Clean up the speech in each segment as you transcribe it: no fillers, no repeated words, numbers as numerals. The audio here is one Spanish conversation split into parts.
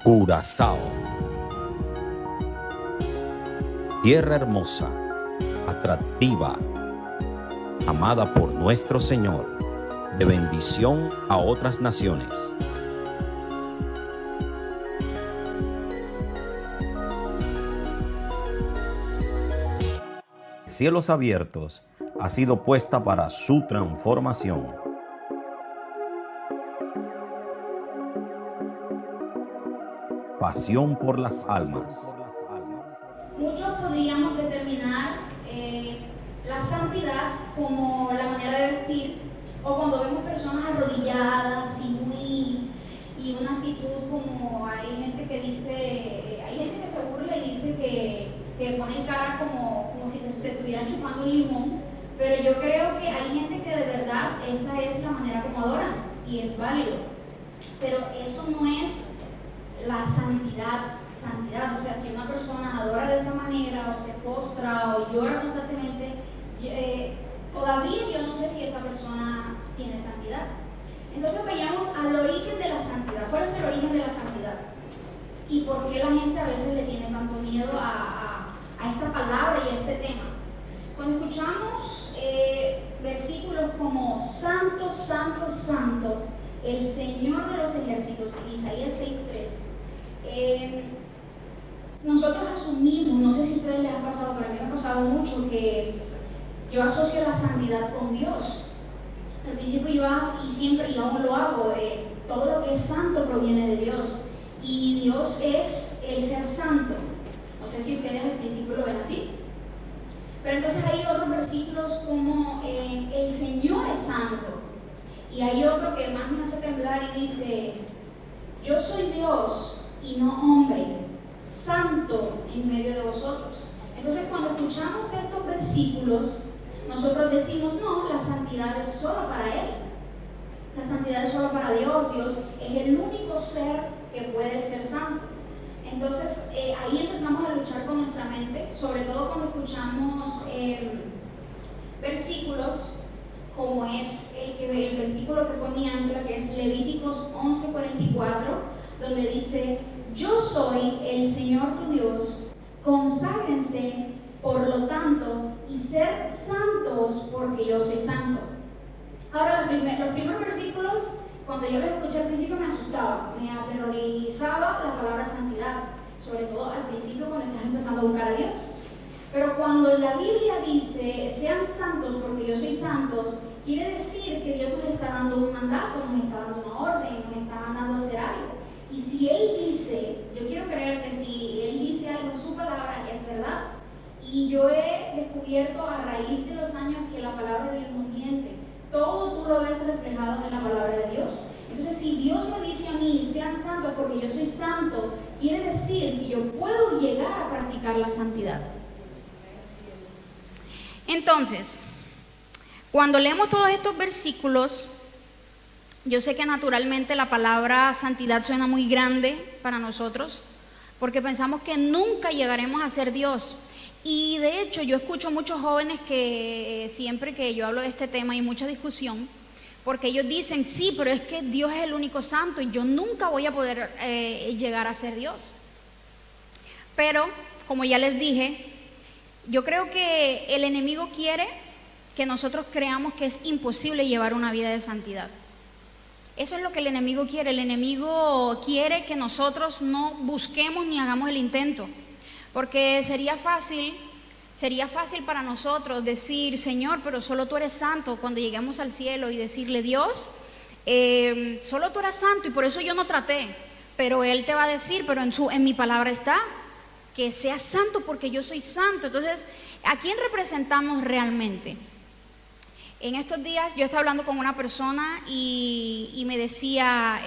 Curazao, tierra hermosa, atractiva, amada por nuestro Señor, de bendición a otras naciones. Cielos abiertos ha sido puesta para su transformación. Pasión por las almas. Muchos podríamos determinar la santidad como la manera de vestir, o cuando vemos personas arrodilladas y una actitud como hay gente que se burla y dice que ponen cara como si se estuvieran chupando un limón, pero yo creo que hay gente que de verdad esa es la manera como adoran y es válido, pero eso no es la santidad, o sea, si una persona adora de esa manera o se postra o llora constantemente, todavía yo no sé si esa persona tiene santidad. Entonces vayamos al origen de la santidad. ¿Cuál es el origen de la santidad? ¿Y por qué la gente a veces le tiene tanto miedo a esta palabra y a este tema? Cuando escuchamos versículos como Santo, Santo, Santo, el Señor de los ejércitos, Isaías 6:3, nosotros asumimos, no sé si a ustedes les ha pasado, pero a mí me ha pasado mucho que yo asocio la santidad con Dios. Al principio y siempre y aún lo hago, todo lo que es santo proviene de Dios y Dios es el ser santo. No sé si ustedes al principio lo ven así, pero entonces hay otros versículos como el Señor es santo, y hay otro que más me hace temblar y dice: yo soy Dios y no hombre, santo en medio de vosotros. Entonces cuando escuchamos estos versículos, nosotros decimos: no, la santidad es solo para Él, la santidad es solo para Dios. Dios es el único ser que puede ser santo. Entonces ahí empezamos a luchar con nuestra mente, sobre todo cuando escuchamos versículos como es el versículo que fue mi ancla, que es Levíticos 11:44, donde dice: yo soy el Señor tu Dios, conságrense por lo tanto y ser santos porque yo soy santo. Ahora, los primeros versículos, cuando yo los escuché al principio, me asustaba, me aterrorizaba la palabra santidad, sobre todo al principio cuando estás empezando a buscar a Dios. Pero cuando la Biblia dice sean santos porque yo soy santos, quiere decir que Dios nos está dando un mandato, nos está dando una orden, nos está mandando a hacer algo. Y si Él dice, yo quiero creer que si Él dice algo en su palabra, es verdad. Y yo he descubierto a raíz de los años que la palabra de Dios no miente. Todo tú lo ves reflejado en la palabra de Dios. Entonces, si Dios me dice a mí, sean santos porque yo soy santo, quiere decir que yo puedo llegar a practicar la santidad. Entonces, cuando leemos todos estos versículos, yo sé que naturalmente la palabra santidad suena muy grande para nosotros, porque pensamos que nunca llegaremos a ser Dios. Y de hecho yo escucho muchos jóvenes que siempre que yo hablo de este tema hay mucha discusión, porque ellos dicen: sí, pero es que Dios es el único santo y yo nunca voy a poder llegar a ser Dios. Pero, como ya les dije, yo creo que el enemigo quiere que nosotros creamos que es imposible llevar una vida de santidad. Eso es lo que el enemigo quiere. El enemigo quiere que nosotros no busquemos ni hagamos el intento, porque sería fácil para nosotros decir: Señor, pero solo tú eres santo, cuando lleguemos al cielo, y decirle: Dios, solo tú eres santo y por eso yo no traté. Pero Él te va a decir: pero en mi palabra está que seas santo porque yo soy santo. Entonces, ¿a quién representamos realmente? En estos días yo estaba hablando con una persona y me decía: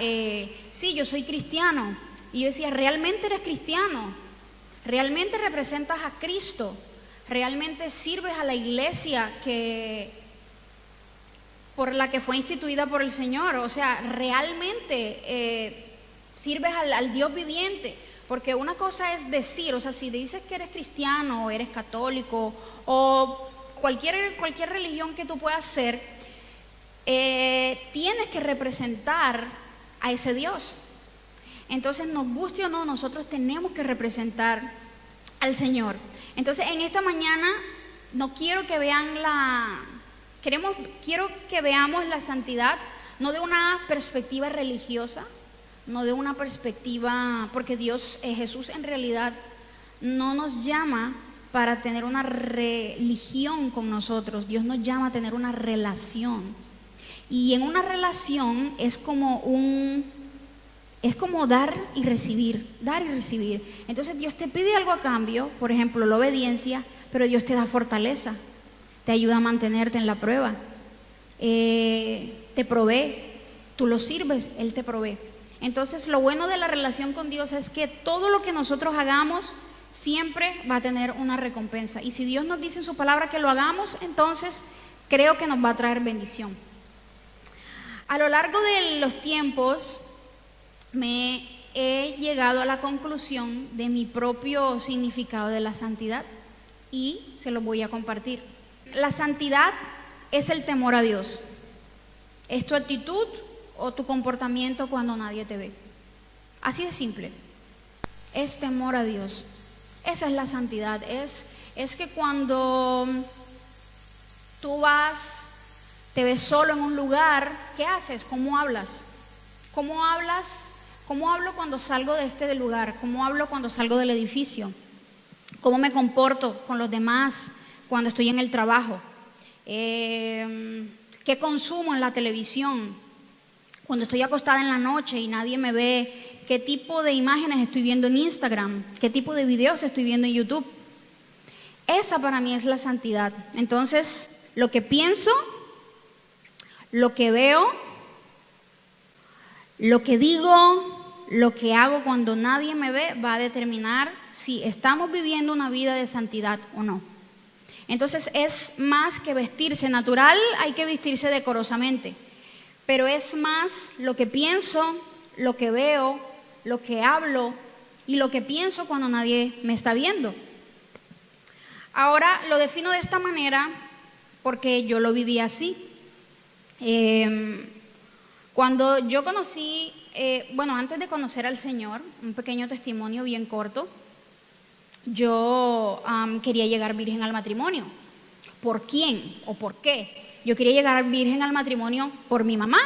sí, yo soy cristiano. Y yo decía: ¿realmente eres cristiano? ¿Realmente representas a Cristo? ¿Realmente sirves a la iglesia por la que fue instituida por el Señor? O sea, ¿realmente sirves al Dios viviente? Porque una cosa es decir, o sea, si dices que eres cristiano o eres católico o cualquier religión que tú puedas ser, tienes que representar a ese Dios. Entonces, nos guste o no, nosotros tenemos que representar al Señor. Entonces, en esta mañana no quiero que vean quiero que veamos la santidad no de una perspectiva religiosa, no de una perspectiva, porque Jesús en realidad no nos llama para tener una religión con nosotros. Dios nos llama a tener una relación. Y en una relación es como dar y recibir, dar y recibir. Entonces Dios te pide algo a cambio, por ejemplo, la obediencia, pero Dios te da fortaleza, te ayuda a mantenerte en la prueba, te provee, tú lo sirves, Él te provee. Entonces lo bueno de la relación con Dios es que todo lo que nosotros hagamos siempre va a tener una recompensa. Y si Dios nos dice en su palabra que lo hagamos, entonces creo que nos va a traer bendición. A lo largo de los tiempos me he llegado a la conclusión de mi propio significado de la santidad y se lo voy a compartir. La santidad es el temor a Dios. Es tu actitud o tu comportamiento cuando nadie te ve. Así de simple. Es temor a Dios. Esa es la santidad. Es que cuando tú te ves solo en un lugar, ¿qué haces? ¿Cómo hablas? ¿Cómo hablas? ¿Cómo hablo cuando salgo de este lugar? ¿Cómo hablo cuando salgo del edificio? ¿Cómo me comporto con los demás cuando estoy en el trabajo? ¿Qué consumo en la televisión? Cuando estoy acostada en la noche y nadie me ve, ¿qué tipo de imágenes estoy viendo en Instagram? ¿Qué tipo de videos estoy viendo en YouTube? Esa para mí es la santidad. Entonces, lo que pienso, lo que veo, lo que digo, lo que hago cuando nadie me ve va a determinar si estamos viviendo una vida de santidad o no. Entonces es más que vestirse natural, hay que vestirse decorosamente, pero es más lo que pienso, lo que veo, lo que hablo y lo que pienso cuando nadie me está viendo. Ahora lo defino de esta manera porque yo lo viví así. Cuando yo conocí, antes de conocer al Señor, un pequeño testimonio bien corto, yo quería llegar virgen al matrimonio. ¿Por quién o por qué? Yo quería llegar virgen al matrimonio por mi mamá,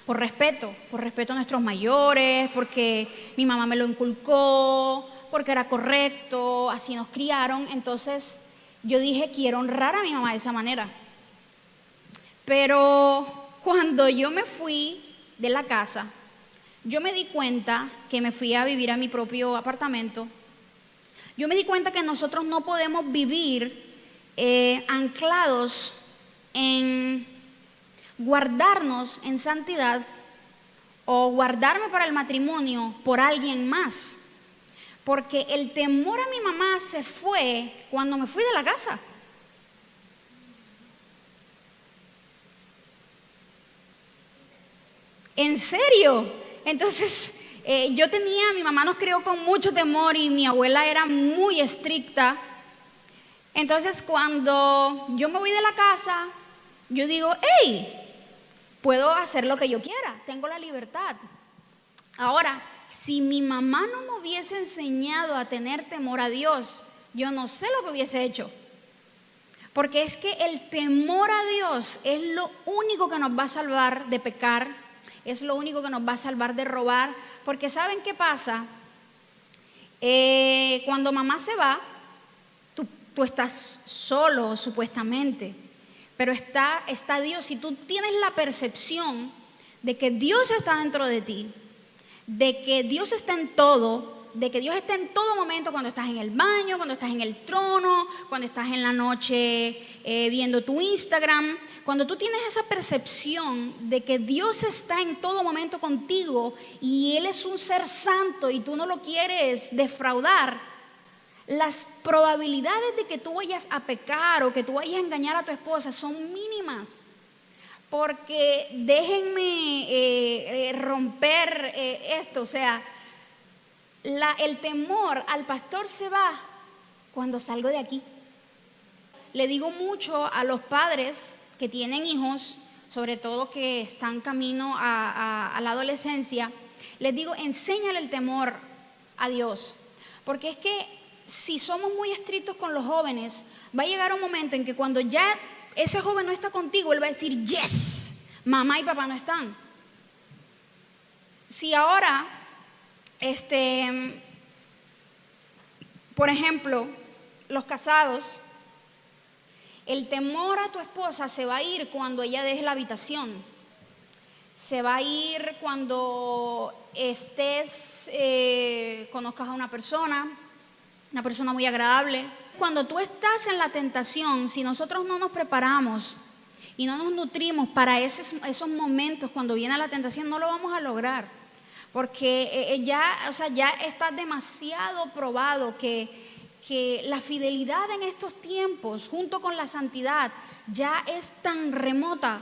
por respeto a nuestros mayores, porque mi mamá me lo inculcó, porque era correcto, así nos criaron. Entonces yo dije, quiero honrar a mi mamá de esa manera. Pero cuando yo me fui de la casa, yo me di cuenta que me fui a vivir a mi propio apartamento. Yo me di cuenta que nosotros no podemos vivir anclados en guardarnos en santidad o guardarme para el matrimonio por alguien más. Porque el temor a mi mamá se fue cuando me fui de la casa. ¿En serio? Entonces, mi mamá nos crió con mucho temor y mi abuela era muy estricta. Entonces, cuando yo me voy de la casa, yo digo, hey, puedo hacer lo que yo quiera, tengo la libertad. Ahora, si mi mamá no me hubiese enseñado a tener temor a Dios, yo no sé lo que hubiese hecho. Porque es que el temor a Dios es lo único que nos va a salvar de pecar. Es lo único que nos va a salvar de robar. Porque ¿saben qué pasa? Cuando mamá se va, tú estás solo supuestamente, pero está Dios. Si tú tienes la percepción de que Dios está dentro de ti, de que Dios está en todo, de que Dios está en todo momento, cuando estás en el baño, cuando estás en el trono, cuando estás en la noche viendo tu Instagram. Cuando tú tienes esa percepción de que Dios está en todo momento contigo y Él es un ser santo y tú no lo quieres defraudar, las probabilidades de que tú vayas a pecar o que tú vayas a engañar a tu esposa son mínimas. Porque déjenme romper esto, o sea, el temor al pastor se va cuando salgo de aquí. Le digo mucho a los padres que tienen hijos, sobre todo que están camino a la adolescencia, les digo, enséñale el temor a Dios. Porque es que si somos muy estrictos con los jóvenes, va a llegar un momento en que cuando ya ese joven no está contigo, él va a decir, yes, mamá y papá no están. Si ahora, por ejemplo, los casados, el temor a tu esposa se va a ir cuando ella deje la habitación. Se va a ir cuando conozcas a una persona muy agradable. Cuando tú estás en la tentación, si nosotros no nos preparamos y no nos nutrimos para esos momentos cuando viene la tentación, no lo vamos a lograr. Porque ya está demasiado probado que la fidelidad en estos tiempos, junto con la santidad, ya es tan remota.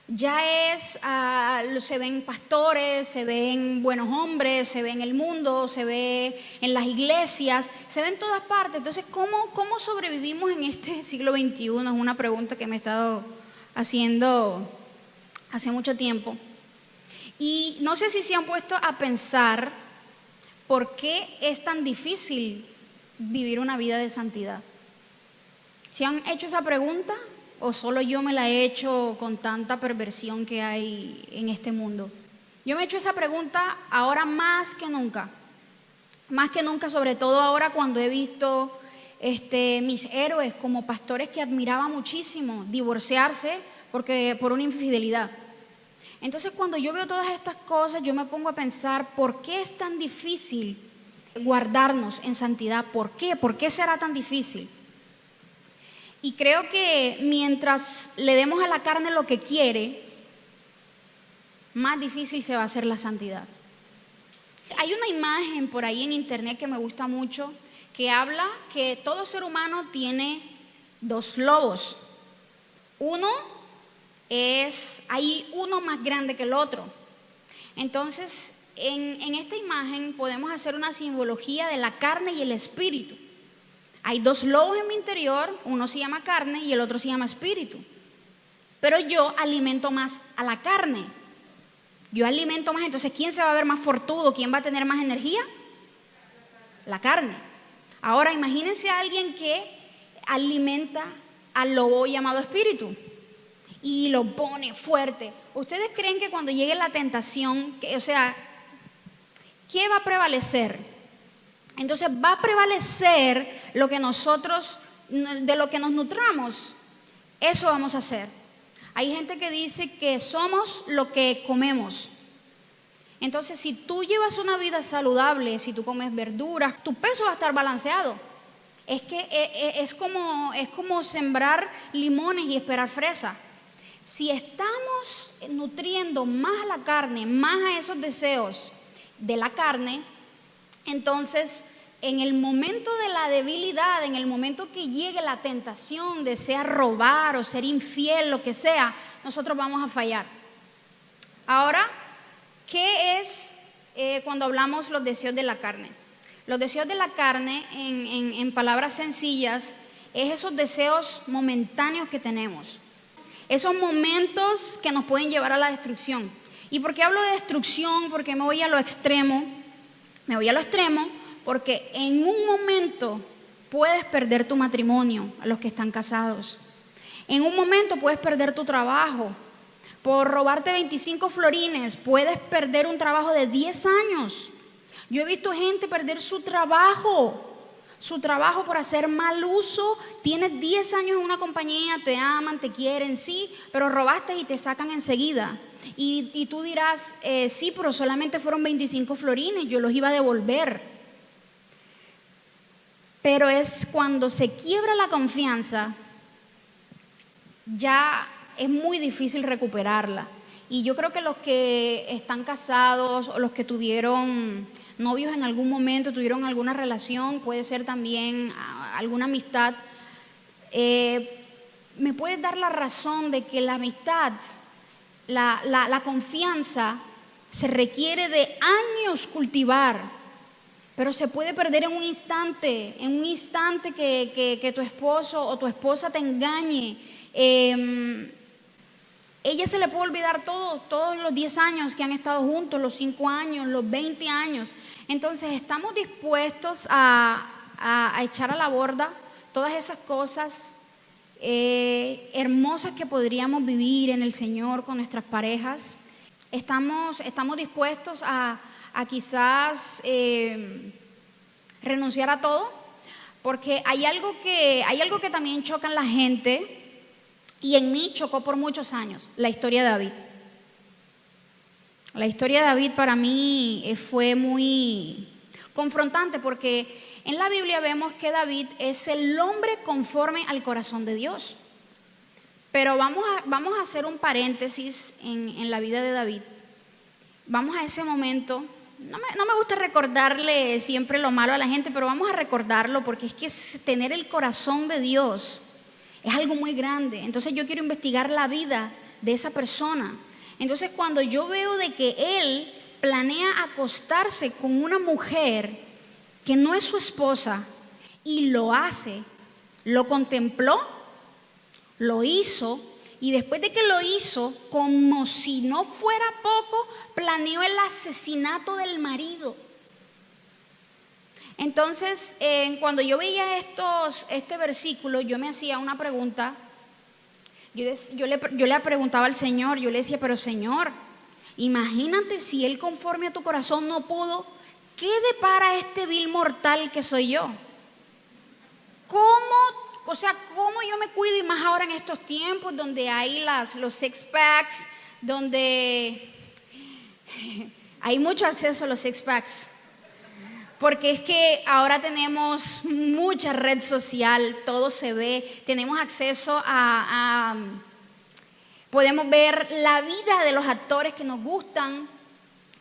Ya se ven pastores, se ven buenos hombres, se ve en el mundo, se ve en las iglesias, se ve en todas partes. Entonces, ¿cómo sobrevivimos en este siglo XXI? Es una pregunta que me he estado haciendo hace mucho tiempo. Y no sé si se han puesto a pensar por qué es tan difícil vivir una vida de santidad. ¿Se han hecho esa pregunta? ¿O solo yo me la he hecho con tanta perversión que hay en este mundo? Yo me he hecho esa pregunta ahora más que nunca, sobre todo ahora cuando he visto mis héroes como pastores que admiraba muchísimo divorciarse por una infidelidad. Entonces, cuando yo veo todas estas cosas, yo me pongo a pensar, ¿por qué es tan difícil guardarnos en santidad? ¿Por qué? ¿Por qué será tan difícil? Y creo que mientras le demos a la carne lo que quiere, más difícil se va a hacer la santidad. Hay una imagen por ahí en internet que me gusta mucho, que habla que todo ser humano tiene dos lobos. Hay uno más grande que el otro. Entonces, en esta imagen podemos hacer una simbología de la carne y el espíritu. Hay dos lobos en mi interior, uno se llama carne y el otro se llama espíritu. Pero yo alimento más a la carne. Yo alimento más, entonces ¿quién se va a ver más fortudo? ¿Quién va a tener más energía? La carne. Ahora imagínense a alguien que alimenta al lobo llamado espíritu y lo pone fuerte. ¿Ustedes creen que cuando llegue la tentación, ¿qué va a prevalecer? Entonces va a prevalecer de lo que nos nutramos. Eso vamos a hacer. Hay gente que dice que somos lo que comemos. Entonces, si tú llevas una vida saludable, si tú comes verduras, tu peso va a estar balanceado. Es como sembrar limones y esperar fresa. Si estamos nutriendo más a la carne, más a esos deseos de la carne, entonces en el momento de la debilidad, en el momento que llegue la tentación de sea robar o ser infiel, lo que sea, nosotros vamos a fallar. Ahora, ¿qué es cuando hablamos los deseos de la carne? Los deseos de la carne, en palabras sencillas, es esos deseos momentáneos que tenemos. Esos momentos que nos pueden llevar a la destrucción. ¿Y por qué hablo de destrucción? Porque me voy a lo extremo. Porque en un momento puedes perder tu matrimonio, a los que están casados. En un momento puedes perder tu trabajo. Por robarte 25 florines, puedes perder un trabajo de 10 años. Yo he visto gente perder su trabajo por hacer mal uso. Tienes 10 años en una compañía, te aman, te quieren, sí, pero robaste y te sacan enseguida. Y tú dirás, sí, pero solamente fueron 25 florines, yo los iba a devolver. Pero es cuando se quiebra la confianza, ya es muy difícil recuperarla. Y yo creo que los que están casados o los que tuvieron novios en algún momento, tuvieron alguna relación, puede ser también alguna amistad, me puedes dar la razón de que la amistad, la confianza se requiere de años cultivar, pero se puede perder en un instante que tu esposo o tu esposa te engañe. ella se le puede olvidar todo, todos los 10 años que han estado juntos, los 5 años, los 20 años. Entonces, estamos dispuestos a echar a la borda todas esas cosas hermosas que podríamos vivir en el Señor con nuestras parejas. Estamos dispuestos a quizás renunciar a todo, porque hay algo que también choca en la gente, y en mí chocó por muchos años: la historia de David. La historia de David para mí fue muy confrontante, porque en la Biblia vemos que David es el hombre conforme al corazón de Dios. Pero vamos a hacer un paréntesis en la vida de David. Vamos a ese momento. No me gusta recordarle siempre lo malo a la gente, pero vamos a recordarlo, porque es que tener el corazón de Dios es algo muy grande. Entonces yo quiero investigar la vida de esa persona. Entonces, cuando yo veo de que él planea acostarse con una mujer que no es su esposa, y lo hace, lo contempló, lo hizo, y después de que lo hizo, como si no fuera poco, planeó el asesinato del marido. Entonces, cuando yo veía este versículo, yo me hacía una pregunta. Yo le preguntaba al Señor, yo le decía: pero Señor, imagínate si Él conforme a tu corazón no pudo, ¿qué depara este vil mortal que soy yo? ¿Cómo yo me cuido? Y más ahora en estos tiempos donde hay los six packs, donde hay mucho acceso a los six packs. Porque es que ahora tenemos mucha red social, todo se ve, tenemos acceso podemos ver la vida de los actores que nos gustan,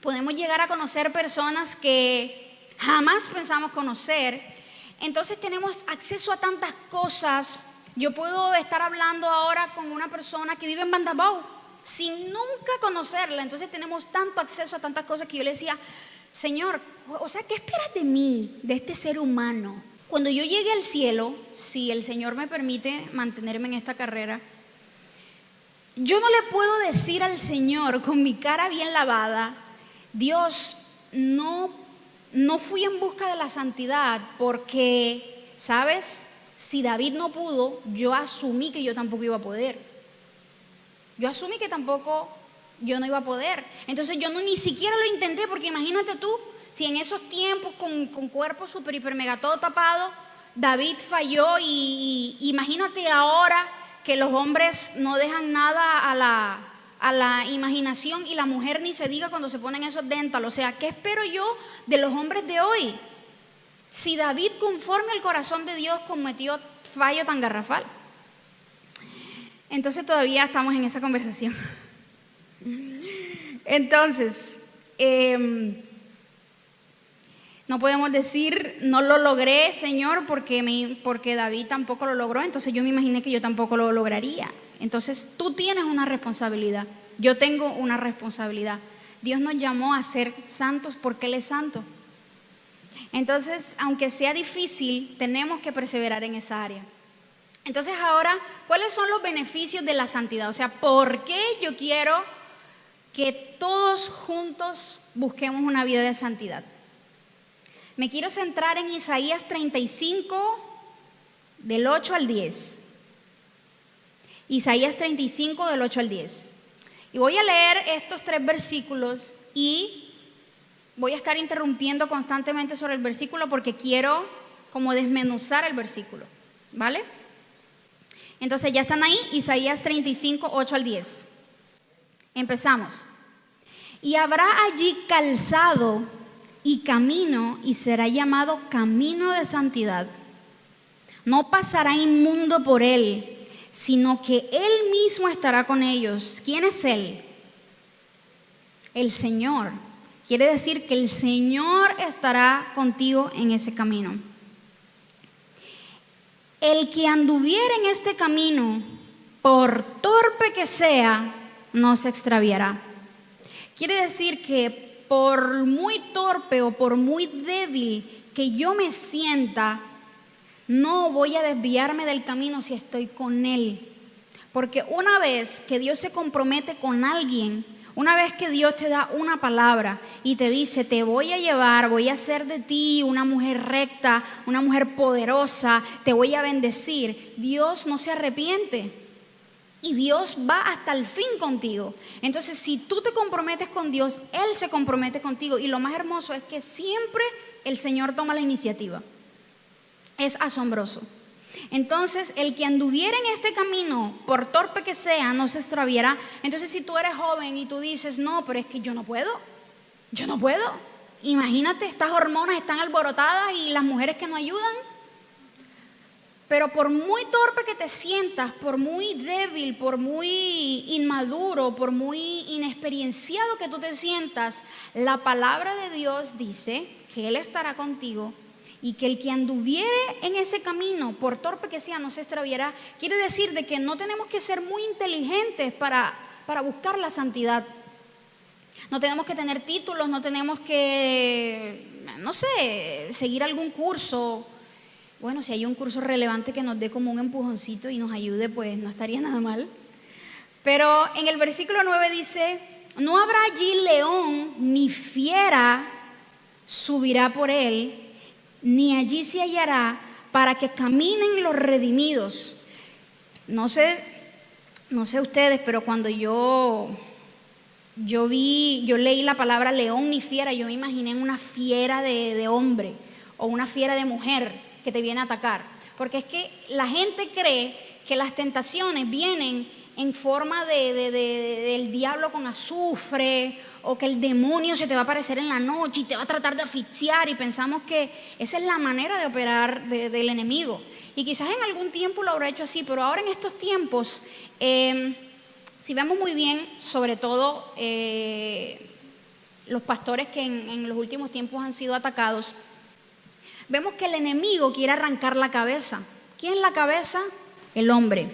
podemos llegar a conocer personas que jamás pensamos conocer. Entonces tenemos acceso a tantas cosas. Yo puedo estar hablando ahora con una persona que vive en Bandabau sin nunca conocerla. Entonces tenemos tanto acceso a tantas cosas que yo le decía: Señor, o sea, ¿qué esperas de mí, de este ser humano? Cuando yo llegue al cielo, si el Señor me permite mantenerme en esta carrera, yo no le puedo decir al Señor con mi cara bien lavada: Dios, no fui en busca de la santidad, porque, ¿sabes? Si David no pudo, yo asumí que yo tampoco iba a poder. Yo asumí que tampoco yo no iba a poder. Entonces yo ni siquiera lo intenté, porque imagínate tú, si en esos tiempos con cuerpo súper, hiper, mega, todo tapado, David falló, y imagínate ahora que los hombres no dejan nada a la imaginación, y la mujer ni se diga cuando se ponen esos dental. O sea, ¿qué espero yo de los hombres de hoy? Si David, conforme al corazón de Dios, cometió fallo tan garrafal. Entonces todavía estamos en esa conversación. Entonces, no podemos decir: no lo logré, Señor, porque David tampoco lo logró. Entonces yo me imaginé que yo tampoco lo lograría. Entonces tú tienes una responsabilidad, yo tengo una responsabilidad. Dios nos llamó a ser santos porque Él es santo. Entonces, aunque sea difícil, tenemos que perseverar en esa área. Entonces ahora, ¿cuáles son los beneficios de la santidad? O sea, ¿por qué yo quiero que todos juntos busquemos una vida de santidad? Me quiero centrar en Isaías 35, del 8 al 10. Isaías 35, del 8 al 10. Y voy a leer estos 3 versículos, y voy a estar interrumpiendo constantemente sobre el versículo, porque quiero como desmenuzar el versículo, ¿vale? Entonces, ¿ya están ahí? Isaías 35, 8 al 10. Empezamos. Y habrá allí calzado y camino, y será llamado camino de santidad. No pasará inmundo por él, sino que Él mismo estará con ellos. ¿Quién es Él? El Señor. Quiere decir que el Señor estará contigo en ese camino. El que anduviere en este camino, por torpe que sea, no se extraviará. Quiere decir que por muy torpe o por muy débil que yo me sienta, no voy a desviarme del camino si estoy con Él. Porque una vez que Dios se compromete con alguien, una vez que Dios te da una palabra y te dice, te voy a llevar, voy a hacer de ti una mujer recta, una mujer poderosa, te voy a bendecir, Dios no se arrepiente. Y Dios va hasta el fin contigo. Entonces, si tú te comprometes con Dios, Él se compromete contigo. Y lo más hermoso es que siempre el Señor toma la iniciativa. Es asombroso. Entonces, el que anduviera en este camino, por torpe que sea, no se extraviará. Entonces, si tú eres joven y tú dices, no, pero es que yo no puedo. Imagínate, estas hormonas están alborotadas y las mujeres que no ayudan. Pero por muy torpe que te sientas, por muy débil, por muy inmaduro, por muy inexperienciado que tú te sientas, la palabra de Dios dice que Él estará contigo y que el que anduviere en ese camino, por torpe que sea, no se extraviará. Quiere decir de que no tenemos que ser muy inteligentes para buscar la santidad. No tenemos que tener títulos, no tenemos que, no sé, seguir algún curso. Bueno, si hay un curso relevante que nos dé como un empujoncito y nos ayude, pues no estaría nada mal. Pero en el versículo 9 dice, no habrá allí león ni fiera subirá por él, ni allí se hallará para que caminen los redimidos. No sé ustedes, pero cuando yo leí la palabra león ni fiera, yo me imaginé una fiera de hombre o una fiera de mujer que te viene a atacar, porque es que la gente cree que las tentaciones vienen en forma del diablo con azufre, o que el demonio se te va a aparecer en la noche y te va a tratar de asfixiar, y pensamos que esa es la manera de operar del enemigo, y quizás en algún tiempo lo habrá hecho así, pero ahora en estos tiempos, si vemos muy bien, sobre todo los pastores que en los últimos tiempos han sido atacados, vemos que el enemigo quiere arrancar la cabeza. ¿Quién es la cabeza? El hombre.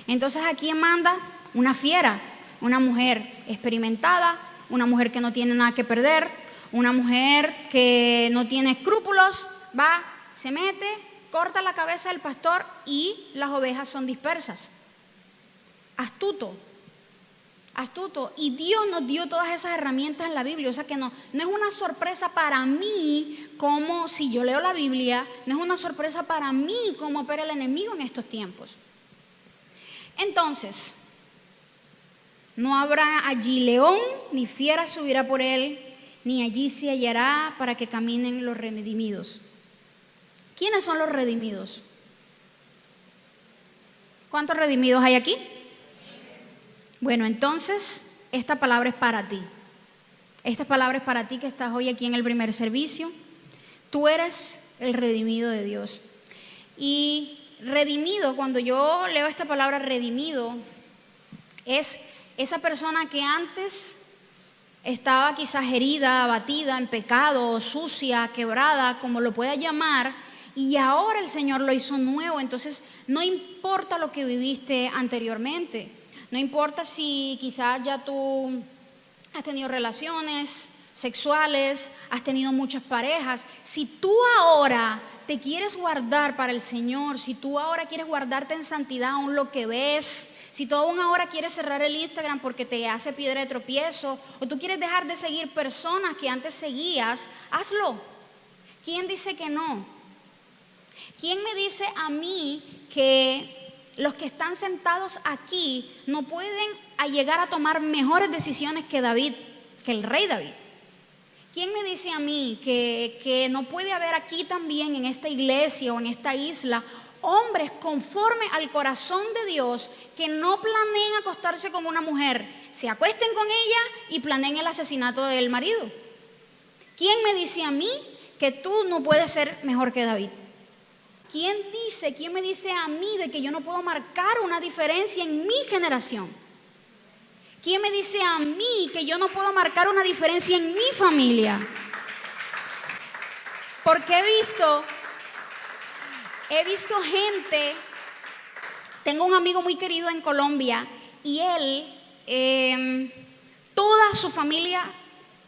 Entonces, ¿a quién manda? Una fiera, una mujer experimentada, una mujer que no tiene nada que perder, una mujer que no tiene escrúpulos, va, se mete, corta la cabeza del pastor y las ovejas son dispersas. Astuto. Y Dios nos dio todas esas herramientas en la Biblia, o sea que no es una sorpresa para mí como si yo leo la Biblia, no es una sorpresa para mí cómo opera el enemigo en estos tiempos. Entonces, no habrá allí león, ni fiera subirá por él, ni allí se hallará para que caminen los redimidos. ¿Quiénes son los redimidos? ¿Cuántos redimidos hay aquí? Bueno, entonces, esta palabra es para ti. Esta palabra es para ti que estás hoy aquí en el primer servicio. Tú eres el redimido de Dios. Y redimido, cuando yo leo esta palabra redimido, es esa persona que antes estaba quizás herida, abatida, en pecado, sucia, quebrada, como lo pueda llamar, y ahora el Señor lo hizo nuevo. Entonces, no importa lo que viviste anteriormente. No importa si quizás ya tú has tenido relaciones sexuales, has tenido muchas parejas. Si tú ahora te quieres guardar para el Señor, si tú ahora quieres guardarte en santidad aún lo que ves, si tú aún ahora quieres cerrar el Instagram porque te hace piedra de tropiezo, o tú quieres dejar de seguir personas que antes seguías, hazlo. ¿Quién dice que no? ¿Quién me dice a mí que los que están sentados aquí no pueden llegar a tomar mejores decisiones que David, que el rey David? ¿Quién me dice a mí que no puede haber aquí también en esta iglesia o en esta isla hombres conforme al corazón de Dios que no planeen acostarse con una mujer, se acuesten con ella y planeen el asesinato del marido? ¿Quién me dice a mí que tú no puedes ser mejor que David? ¿Quién me dice a mí de que yo no puedo marcar una diferencia en mi generación? ¿Quién me dice a mí que yo no puedo marcar una diferencia en mi familia? Porque he visto gente, tengo un amigo muy querido en Colombia y él, toda su familia,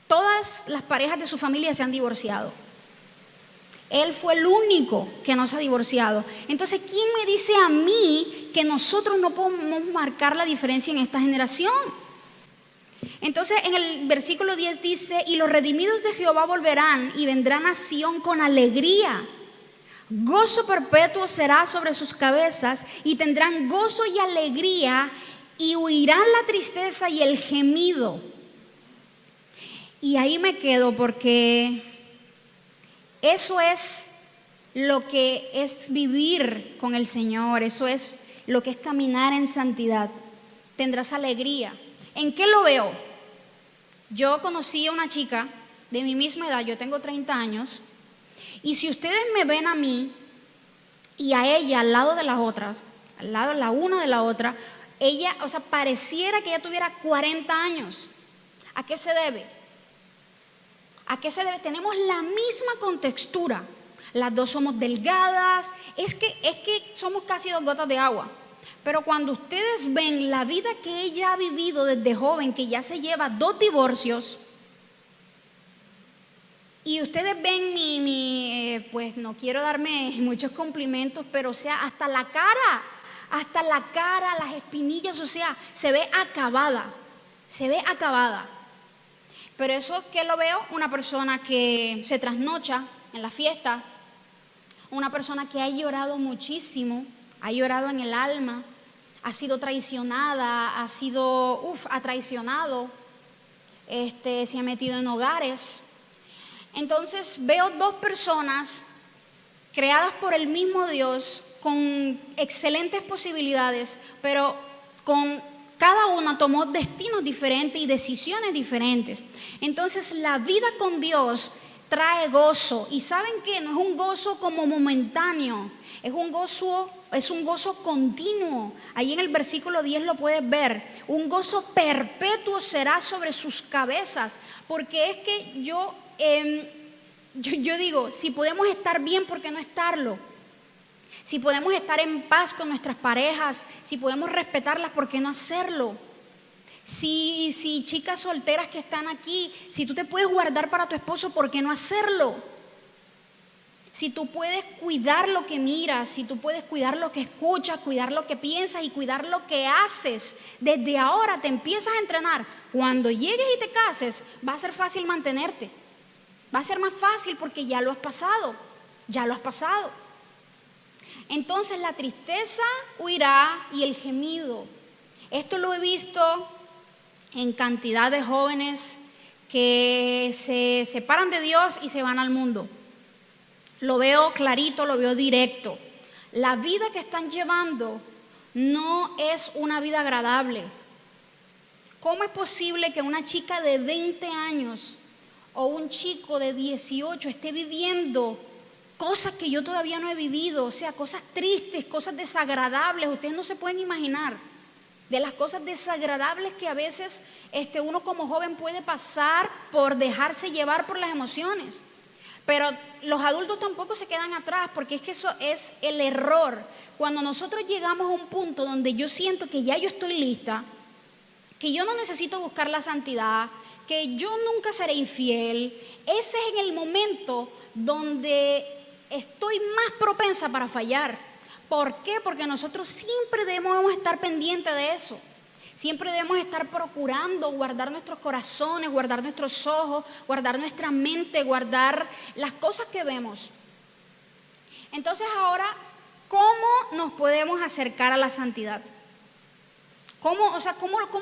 todas las parejas de su familia se han divorciado. Él fue el único que no se ha divorciado. Entonces, ¿quién me dice a mí que nosotros no podemos marcar la diferencia en esta generación? Entonces, en el versículo 10 dice: y los redimidos de Jehová volverán y vendrán a Sión con alegría. Gozo perpetuo será sobre sus cabezas, y tendrán gozo y alegría, y huirán la tristeza y el gemido. Y ahí me quedo, porque eso es lo que es vivir con el Señor, eso es lo que es caminar en santidad. Tendrás alegría. ¿En qué lo veo? Yo conocí a una chica de mi misma edad, yo tengo 30 años, y si ustedes me ven a mí y a ella al lado de las otras, al lado la una de la otra, ella, o sea, pareciera que ella tuviera 40 años. ¿A qué se debe? ¿A qué se debe? Tenemos la misma contextura. Las dos somos delgadas. Es que somos casi 2 gotas de agua. Pero cuando ustedes ven la vida que ella ha vivido desde joven, que ya se lleva 2 divorcios, y ustedes ven pues no quiero darme muchos cumplimentos, pero o sea, hasta la cara, las espinillas, o sea, se ve acabada. Pero eso, ¿qué lo veo? Una persona que se trasnocha en la fiesta, una persona que ha llorado muchísimo, ha llorado en el alma, ha sido traicionada, ha traicionado, se ha metido en hogares. Entonces veo 2 personas creadas por el mismo Dios, con excelentes posibilidades, pero cada una tomó destinos diferentes y decisiones diferentes. Entonces la vida con Dios trae gozo. ¿Y saben qué? No es un gozo como momentáneo, es un gozo continuo. Ahí en el versículo 10 lo puedes ver. Un gozo perpetuo será sobre sus cabezas. Porque es que yo digo, si podemos estar bien, ¿por qué no estarlo? Si podemos estar en paz con nuestras parejas, si podemos respetarlas, ¿por qué no hacerlo? Si chicas solteras que están aquí, si tú te puedes guardar para tu esposo, ¿por qué no hacerlo? Si tú puedes cuidar lo que miras, si tú puedes cuidar lo que escuchas, cuidar lo que piensas y cuidar lo que haces, desde ahora te empiezas a entrenar. Cuando llegues y te cases, va a ser fácil mantenerte. Va a ser más fácil porque ya lo has pasado. Entonces la tristeza huirá y el gemido. Esto lo he visto en cantidad de jóvenes que se separan de Dios y se van al mundo. Lo veo clarito, lo veo directo. La vida que están llevando no es una vida agradable. ¿Cómo es posible que una chica de 20 años o un chico de 18 esté viviendo cosas que yo todavía no he vivido? O sea, cosas tristes, cosas desagradables. Ustedes no se pueden imaginar de las cosas desagradables que a veces uno como joven puede pasar por dejarse llevar por las emociones. Pero los adultos tampoco se quedan atrás, porque es que eso es el error. Cuando nosotros llegamos a un punto donde yo siento que ya yo estoy lista, que yo no necesito buscar la santidad, que yo nunca seré infiel, ese es en el momento donde estoy más propensa para fallar. ¿Por qué? Porque nosotros siempre debemos estar pendientes de eso. Siempre debemos estar procurando guardar nuestros corazones, guardar nuestros ojos, guardar nuestra mente, guardar las cosas que vemos. Entonces ahora, ¿cómo nos podemos acercar a la santidad? ¿Cómo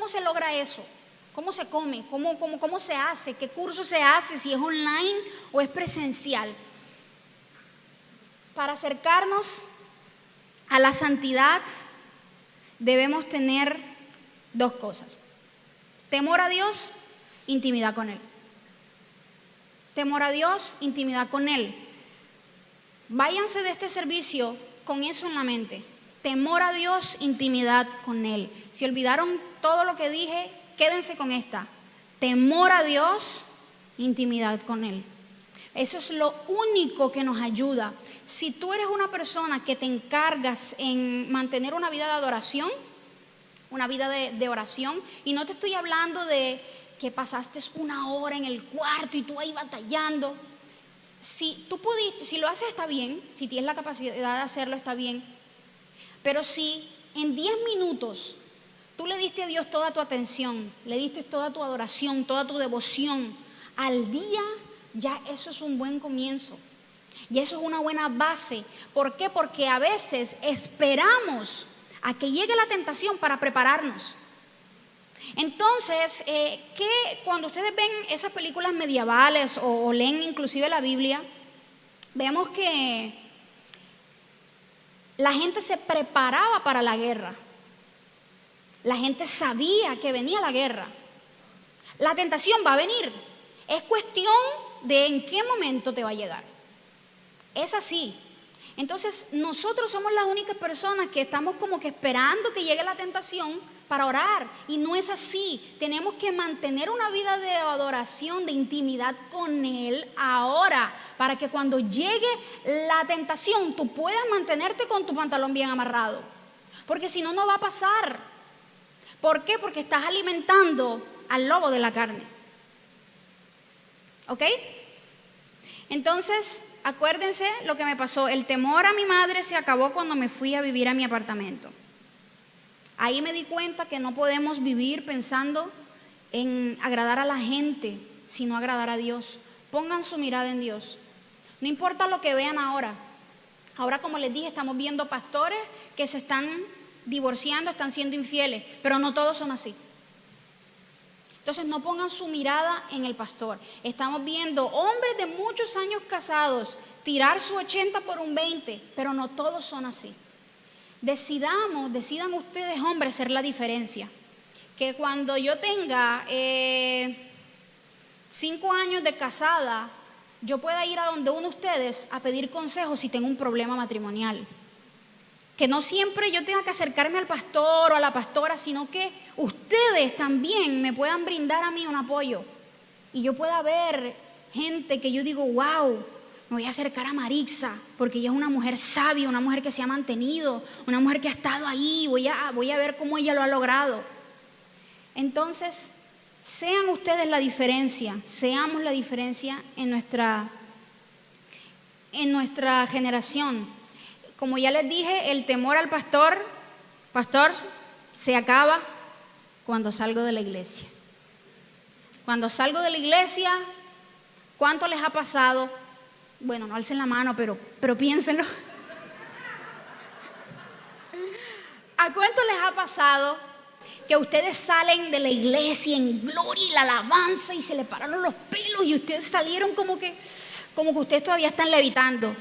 se logra eso? ¿Cómo se come? ¿Cómo se hace? ¿Qué curso se hace? ¿Si es online o es presencial? Para acercarnos a la santidad debemos tener 2 cosas: temor a Dios, intimidad con Él. Temor a Dios, intimidad con Él. Váyanse de este servicio con eso en la mente. Temor a Dios, intimidad con Él. Si olvidaron todo lo que dije, quédense con esta: temor a Dios, intimidad con Él. Eso es lo único que nos ayuda. Si tú eres una persona que te encargas en mantener una vida de adoración, una vida de oración, y no te estoy hablando de que pasaste 1 hora en el cuarto y tú ahí batallando. si lo haces está bien, si tienes la capacidad de hacerlo está bien, pero si en 10 minutos tú le diste a Dios toda tu atención, le diste toda tu adoración, toda tu devoción al día, ya eso es un buen comienzo. Y eso es una buena base. ¿Por qué? Porque a veces esperamos a que llegue la tentación para prepararnos. Entonces, cuando ustedes ven esas películas medievales o leen inclusive la Biblia, vemos que la gente se preparaba para la guerra. La gente sabía que venía la guerra. La tentación va a venir. Es cuestión de en qué momento te va a llegar. Es así. Entonces, nosotros somos las únicas personas que estamos como que esperando que llegue la tentación para orar. Y no es así. Tenemos que mantener una vida de adoración, de intimidad con Él ahora, para que cuando llegue la tentación tú puedas mantenerte con tu pantalón bien amarrado. Porque si no, no va a pasar. ¿Por qué? Porque estás alimentando al lobo de la carne. ¿Ok? Entonces, acuérdense lo que me pasó. El temor a mi madre se acabó cuando me fui a vivir a mi apartamento. Ahí me di cuenta que no podemos vivir pensando en agradar a la gente, sino agradar a Dios. Pongan su mirada en Dios. No importa lo que vean ahora. Ahora, como les dije, estamos viendo pastores que se están divorciando, están siendo infieles, pero no todos son así. Entonces no pongan su mirada en el pastor. Estamos viendo hombres de muchos años casados tirar su 80 por un 20, pero no todos son así. Decidan ustedes, hombres, ser la diferencia. Que cuando yo tenga 5 años de casada, yo pueda ir a donde uno de ustedes a pedir consejos si tengo un problema matrimonial. Que no siempre yo tenga que acercarme al pastor o a la pastora, sino que ustedes también me puedan brindar a mí un apoyo. Y yo pueda ver gente que yo digo, wow, me voy a acercar a Marixa, porque ella es una mujer sabia, una mujer que se ha mantenido, una mujer que ha estado ahí, voy a ver cómo ella lo ha logrado. Entonces, sean ustedes la diferencia, seamos la diferencia en nuestra generación. Como ya les dije, el temor al pastor, se acaba cuando salgo de la iglesia. Cuando salgo de la iglesia, ¿cuánto les ha pasado? Bueno, no alcen la mano, pero piénsenlo. ¿A cuánto les ha pasado que ustedes salen de la iglesia en gloria y la alabanza y se le pararon los pelos y ustedes salieron como que ustedes todavía están levitando?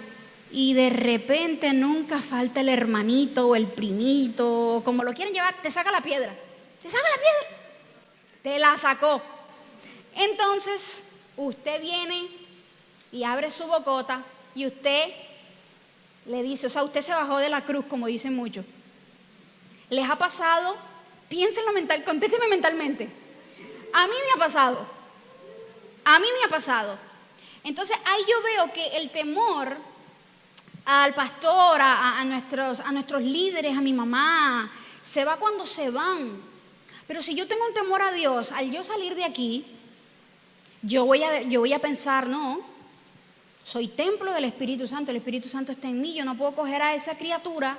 Y de repente nunca falta el hermanito o el primito, como lo quieren llevar, te saca la piedra. Te la sacó. Entonces, usted viene y abre su bocota y usted le dice, o sea, usted se bajó de la cruz, como dicen muchos. ¿Les ha pasado? Piénsenlo contésteme mentalmente. A mí me ha pasado. Entonces, ahí yo veo que el temor al pastor, a nuestros líderes, a mi mamá, se va cuando se van. Pero si yo tengo un temor a Dios, al yo salir de aquí, yo voy a pensar, no, soy templo del Espíritu Santo, el Espíritu Santo está en mí, yo no puedo coger a esa criatura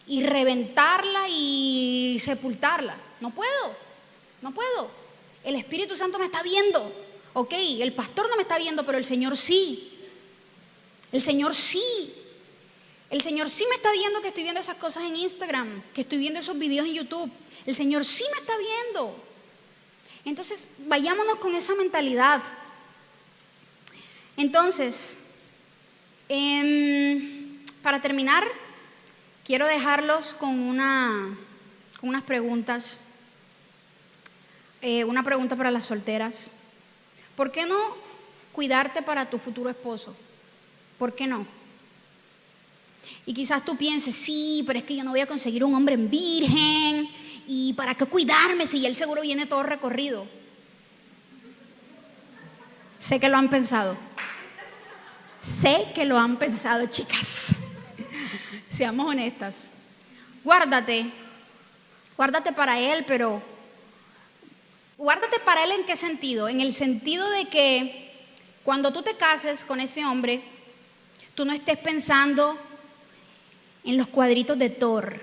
y reventarla y sepultarla. No puedo. El Espíritu Santo me está viendo, ok, el pastor no me está viendo, pero el Señor sí. El Señor sí me está viendo que estoy viendo esas cosas en Instagram, que estoy viendo esos videos en YouTube. El Señor sí me está viendo. Entonces, vayámonos con esa mentalidad. Entonces, para terminar, quiero dejarlos con unas preguntas. Una pregunta para las solteras. ¿Por qué no cuidarte para tu futuro esposo? ¿Por qué no? Y quizás tú pienses, sí, pero es que yo no voy a conseguir un hombre virgen, ¿y para qué cuidarme si él seguro viene todo recorrido? Sé que lo han pensado, chicas. Seamos honestas. Guárdate para él, pero guárdate para él ¿en qué sentido? En el sentido de que cuando tú te cases con ese hombre, tú no estés pensando en los cuadritos de Thor,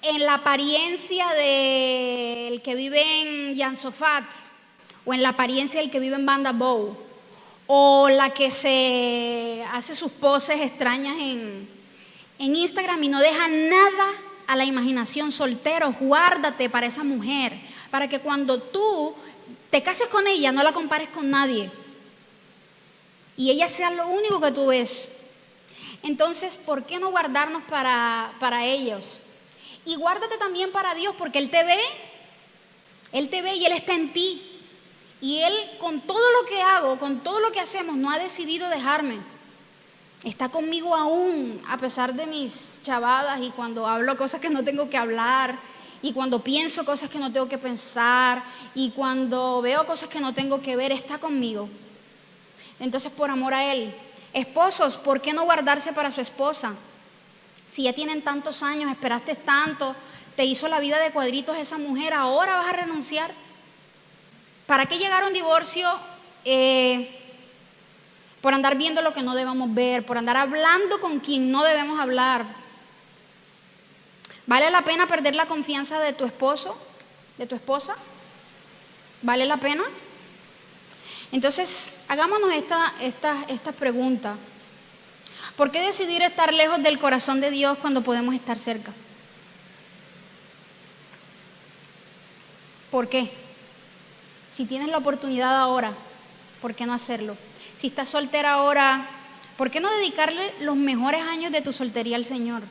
en la apariencia del que vive en Yansofat, o en la apariencia del que vive en Banda Bow, o la que se hace sus poses extrañas en Instagram y no deja nada a la imaginación. Soltero, guárdate para esa mujer, para que cuando tú te cases con ella no la compares con nadie y ella sea lo único que tú ves. Entonces, ¿por qué no guardarnos para ellos? Y guárdate también para Dios, porque Él te ve y Él está en ti. Y Él, con todo lo que hago, con todo lo que hacemos, no ha decidido dejarme. Está conmigo aún, a pesar de mis chavadas y cuando hablo cosas que no tengo que hablar, y cuando pienso cosas que no tengo que pensar, y cuando veo cosas que no tengo que ver, está conmigo. Entonces, por amor a Él. Esposos, ¿por qué no guardarse para su esposa? Si ya tienen tantos años, esperaste tanto, te hizo la vida de cuadritos esa mujer, ¿ahora vas a renunciar? ¿Para qué llegar a un divorcio por andar viendo lo que no debemos ver, por andar hablando con quien no debemos hablar? ¿Vale la pena perder la confianza de tu esposo, de tu esposa? ¿Vale la pena? Entonces, hagámonos esta pregunta. ¿Por qué decidir estar lejos del corazón de Dios cuando podemos estar cerca? ¿Por qué? Si tienes la oportunidad ahora, ¿por qué no hacerlo? Si estás soltera ahora, ¿por qué no dedicarle los mejores años de tu soltería al Señor?